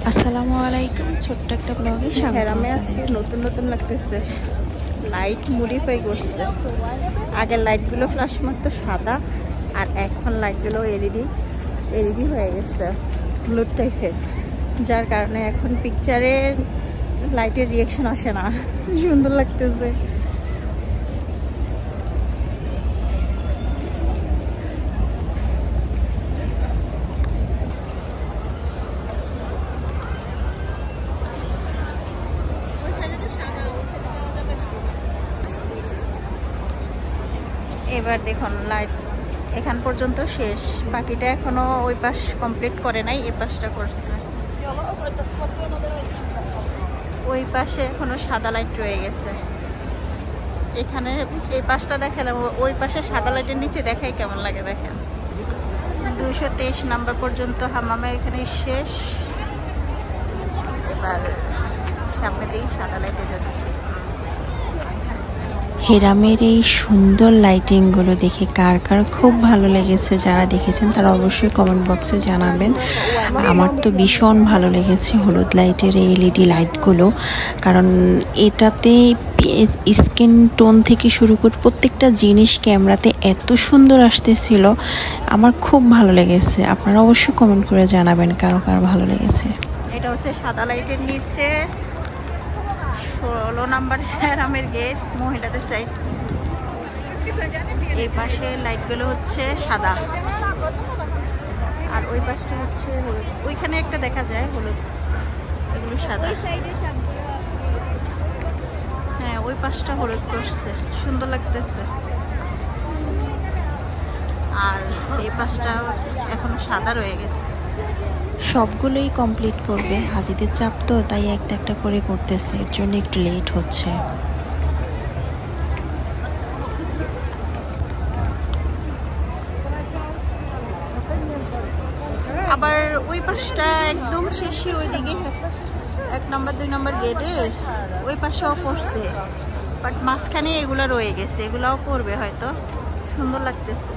আসসালামু আলাইকুম, ছোট্ট একটা ব্লগে স্বাগত। হেরামে আজকে নতুন নতুন লাগতেছে, লাইট মডিফাই করছে। আগের লাইটগুলো ফ্ল্যাশ মারতো সাদা, আর এখন লাইটগুলো এলইডি হয়ে গেছে হলুদ টাইপের, যার কারণে এখন পিকচারে লাইটের রিয়াকশন আসে না। সুন্দর লাগতেছে। এবার দেখুন লাইট এখান পর্যন্ত শেষ, বাকিটা এখনো ওই পাশ কমপ্লিট করে নাই, এই পাশটা করছে। ওই পাশে এখনো সাদা লাইট রয়ে গেছে। এখানে এই পাশটা দেখালাম, ওই পাশে সাদা লাইটের নিচে দেখাই কেমন লাগে দেখেন। 223 নাম্বার পর্যন্ত হামামের এখানে শেষ। এবার সামনে দিয়েই সাদা লাইটে যাচ্ছে। হেরামের এই সুন্দর লাইটিংগুলো দেখে কার কার খুব ভালো লেগেছে, যারা দেখেছেন তারা অবশ্যই কমেন্ট বক্সে জানাবেন। আমার তো ভীষণ ভালো লেগেছে হলুদ লাইটের এই এলইডি লাইটগুলো, কারণ এটাতে স্কিন টোন থেকে শুরু করে প্রত্যেকটা জিনিস ক্যামেরাতে এত সুন্দর আসতেছিল, আমার খুব ভালো লেগেছে। আপনারা অবশ্যই কমেন্ট করে জানাবেন কার কার ভালো লেগেছে। এটা হচ্ছে সাদা লাইটের নিচে 16 নাম্বার হেরামের গেট, মহিলাদের সাইড। এই পাশে লাইটগুলো হচ্ছে সাদা, আর ওই পাশটা হচ্ছে হলুদ। ওইখানে একটা দেখা যায় হলুদ, এগুলো সাদা। হ্যাঁ, ওই পাশটা হলুদ করছে, সুন্দর লাগতেছে। আর এই পাশটা এখনো সাদা রয়ে গেছে। সবগুলোই কমপ্লিট করবে, হাজিদের চাপ তো, তাই একটা একটা করে করতেছে, এর জন্য একটু লেট হচ্ছে। আবার ওই পাশটা একদম শেষে ওইদিকে 1 নম্বর 2 নম্বর গেটের ওই পাশেও করছে, বাট মাঝখানে এগুলো রয়ে গেছে, এগুলাও করবে হয়তো। সুন্দর লাগতেছে।